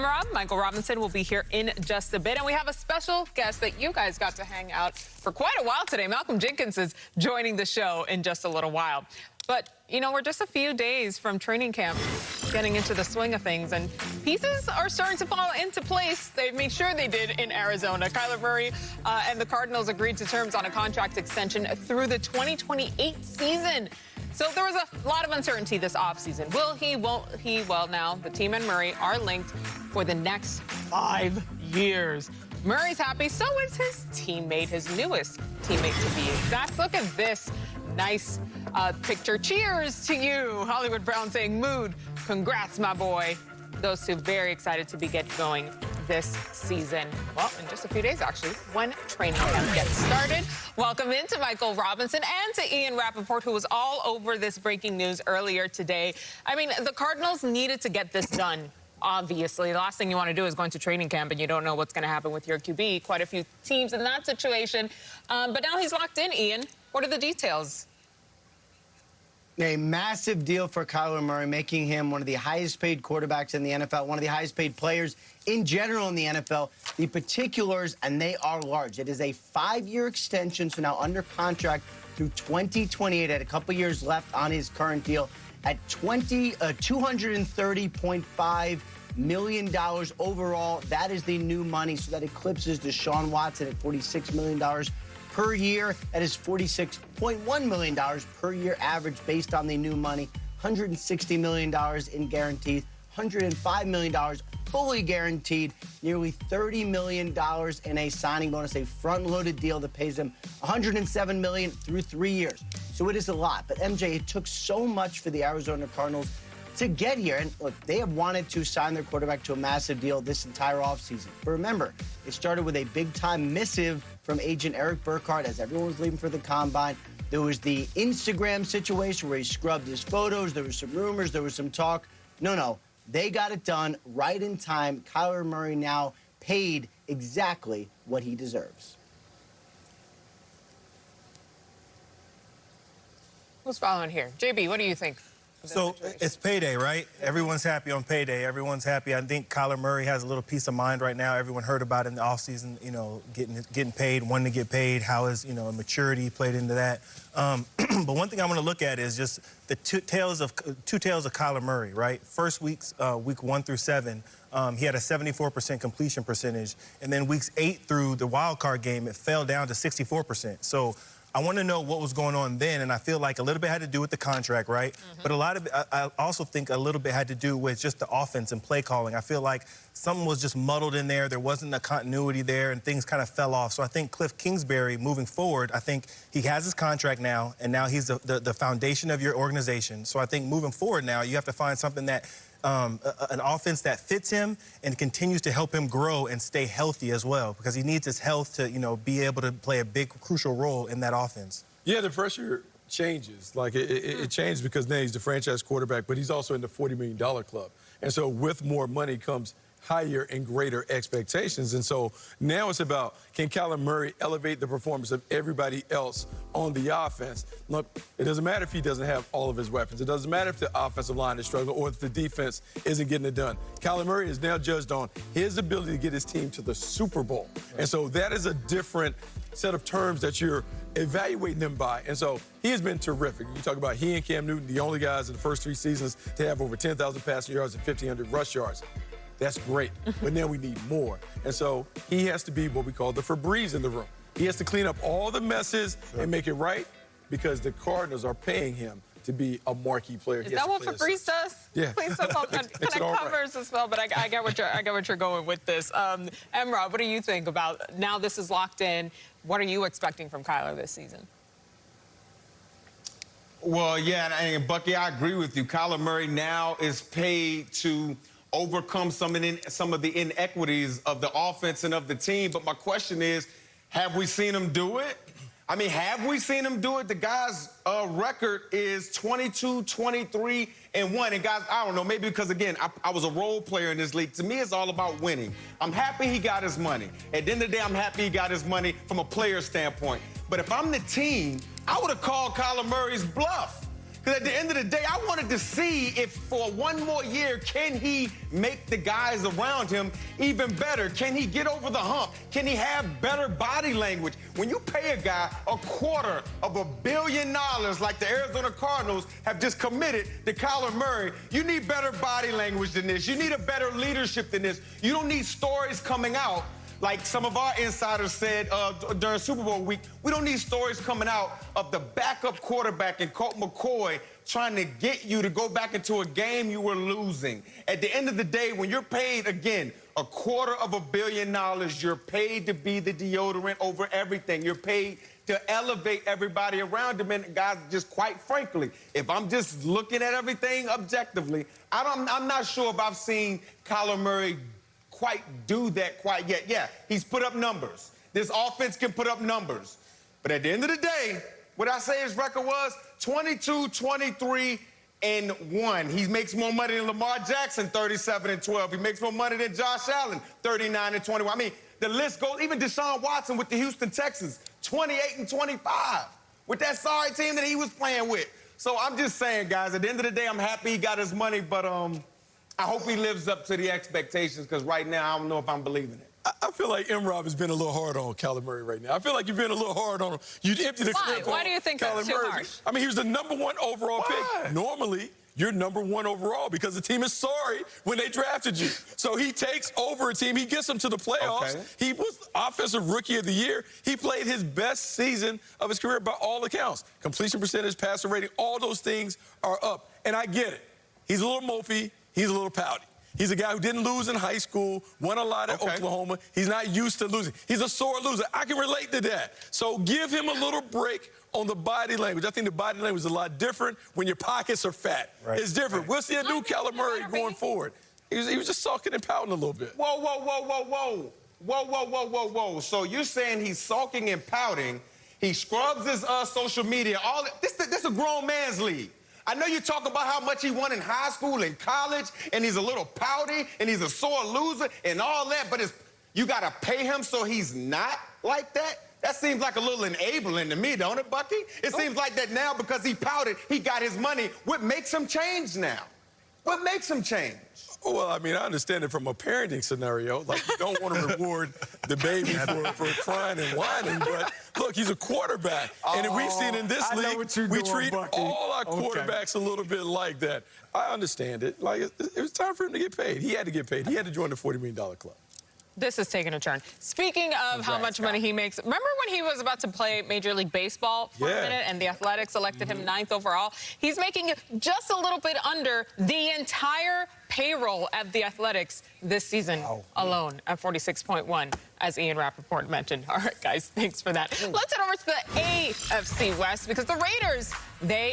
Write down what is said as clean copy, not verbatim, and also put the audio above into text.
Rob. Michael Robinson will be here in just a bit. And we have a special guest that you guys got to hang out for quite a while today. Malcolm Jenkins is joining the show in just a little while. But, you know, we're just a few days from training camp, getting into the swing of things, and pieces are starting to fall into place. They made sure they did in Arizona. Kyler Murray and the Cardinals agreed to terms on a contract extension through the 2028 season. So there was a lot of uncertainty this offseason. Will he, won't he? Well, now the team and Murray are linked for the next 5 years. Murray's happy, so is his teammate, his newest teammate to be exact. Look at this nice picture. Cheers to you. Hollywood Brown saying, mood. Congrats, my boy. Those two very excited to be getting going this season. Well, in just a few days, actually, when training camp gets started. Welcome in to Michael Robinson and to Ian Rappaport, who was all over this breaking news earlier today. I mean, the Cardinals needed to get this done. Obviously, the last thing you want to do is go into training camp and you don't know what's going to happen with your QB. Quite a few teams in that situation. But now he's locked in, Ian. What are the details? A massive deal for Kyler Murray, making him one of the highest-paid quarterbacks in the NFL, one of the highest-paid players in general in the NFL. The particulars, and they are large. It is a 5-year extension, so now under contract through 2028, at a couple years left on his current deal, at $230.5 million overall. That is the new money, so that eclipses Deshaun Watson at $46 million per year. That is $46.1 million per year average based on the new money. $160 million in guaranteed, $105 million fully guaranteed, nearly $30 million in a signing bonus, a front-loaded deal that pays him $107 million through 3 years. So it is a lot. But, MJ, it took so much for the Arizona Cardinals to get here. And, look, they have wanted to sign their quarterback to a massive deal this entire offseason. But remember, it started with a big-time missive from agent Eric Burkhardt as everyone was leaving for the Combine. There was the Instagram situation where he scrubbed his photos. There were some rumors. There was some talk. No. They got it done right in time. Kyler Murray now paid exactly what he deserves. Who's following here? JB, what do you think? So it's payday, right? Everyone's happy on payday. Everyone's happy. I think Kyler Murray has a little peace of mind right now. Everyone heard about it in the offseason, you know, getting paid, wanting to get paid, how his, maturity played into that. But one thing I want to look at is just the two tales of Kyler Murray, right? First week 1 through 7, he had a 74% completion percentage. And then weeks 8 through the wild card game, it fell down to 64%. So I want to know what was going on then, and I feel like a little bit had to do with the contract, right? But a lot of it, I also think a little bit had to do with just the offense and play calling. I feel like something was just muddled in there. There wasn't a continuity there, and things kind of fell off. So I think Cliff Kingsbury, moving forward, I think he has his contract now, and now he's the foundation of your organization. So I think moving forward now, you have to find something that an offense that fits him and continues to help him grow and stay healthy as well, because he needs his health to, be able to play a big, crucial role in that offense. Yeah, the pressure changes. Like, it changes because now he's the franchise quarterback, but he's also in the $40 million club. And so with more money comes higher and greater expectations. And so now it's about, can Kyler Murray elevate the performance of everybody else on the offense? Look, it doesn't matter if he doesn't have all of his weapons. It doesn't matter if the offensive line is struggling or if the defense isn't getting it done. Kyler Murray is now judged on his ability to get his team to the Super Bowl. And so that is a different set of terms that you're evaluating them by. And so he has been terrific. You talk about he and Cam Newton, the only guys in the first 3 seasons to have over 10,000 passing yards and 1,500 rush yards. That's great, but now we need more. And so he has to be what we call the Febreze in the room. He has to clean up all the messes and make it right, because the Cardinals are paying him to be a marquee player. Is that what Febreze does? Yeah. Please don't kind of covers as well, but I get what you're going with this. Emra, what do you think about now this is locked in? What are you expecting from Kyler this season? Well, yeah, and Bucky, I agree with you. Kyler Murray now is paid to overcome some of the inequities of the offense and of the team. But my question is, have we seen him do it? I mean, have we seen him do it? The guy's record is 22, 23, and 1. And guys, I don't know, maybe because, again, I was a role player in this league. To me, it's all about winning. I'm happy he got his money. At the end of the day, I'm happy he got his money from a player standpoint. But if I'm the team, I would have called Kyler Murray's bluff. Because at the end of the day, I wanted to see if for one more year, can he make the guys around him even better? Can he get over the hump? Can he have better body language? When you pay a guy $250 million like the Arizona Cardinals have just committed to Kyler Murray, you need better body language than this. You need a better leadership than this. You don't need stories coming out like some of our insiders said during Super Bowl week. We don't need stories coming out of the backup quarterback and Colt McCoy trying to get you to go back into a game you were losing. At the end of the day, when you're paid, again, $250 million, you're paid to be the deodorant over everything. You're paid to elevate everybody around him. And guys, just quite frankly, if I'm just looking at everything objectively, I'm not sure if I've seen Kyler Murray quite do that quite yet. Yeah, he's put up numbers. This offense can put up numbers. But at the end of the day, what I say his record was 22-23-1. He makes more money than Lamar Jackson, 37-12. He makes more money than Josh Allen, 39-21. I mean, the list goes, even Deshaun Watson with the Houston Texans, 28-25, with that sorry team that he was playing with. So I'm just saying, guys, at the end of the day, I'm happy he got his money, but I hope he lives up to the expectations, because right now I don't know if I'm believing it. I feel like M-Rob has been a little hard on Kyler Murray right now. I feel like you've been a little hard on him. You empty the clip. Why do you think that's too harsh? I mean, he was the #1 overall pick. Normally, you're #1 overall because the team is sorry when they drafted you. So he takes over a team. He gets them to the playoffs. Okay. He was Offensive Rookie of the Year. He played his best season of his career by all accounts. Completion percentage, passer rating, all those things are up. And I get it. He's a little mopey. He's a little pouty. He's a guy who didn't lose in high school, won a lot at Oklahoma. He's not used to losing. He's a sore loser. I can relate to that. So give him a little break on the body language. I think the body language is a lot different when your pockets are fat. Right. It's different. We'll see a new Kyler Murray going forward. He was just sulking and pouting a little bit. Whoa, whoa, whoa, whoa, whoa. Whoa, whoa, whoa, whoa, whoa. So you're saying he's sulking and pouting. He scrubs his social media. This a grown man's league. I know you talk about how much he won in high school and college, and he's a little pouty, and he's a sore loser, and all that, but you got to pay him so he's not like that? That seems like a little enabling to me, don't it, Bucky? It seems like that now because he pouted, he got his money. What makes him change now? What makes him change? Well, I mean, I understand it from a parenting scenario. Like, you don't want to reward the baby for crying and whining, but look, he's a quarterback. And we've seen in this league, we treat all our quarterbacks a little bit like that. I understand it. Like, it was time for him to get paid. He had to get paid. He had to join the $40 million club. This is taking a turn. Speaking of how much money he makes, remember when he was about to play Major League Baseball for a minute and the Athletics elected him 9th overall? He's making just a little bit under the entire payroll at the Athletics this season alone at 46.1, as Ian Rappaport mentioned. All right, guys, thanks for that. Let's head over to the AFC West, because the Raiders, they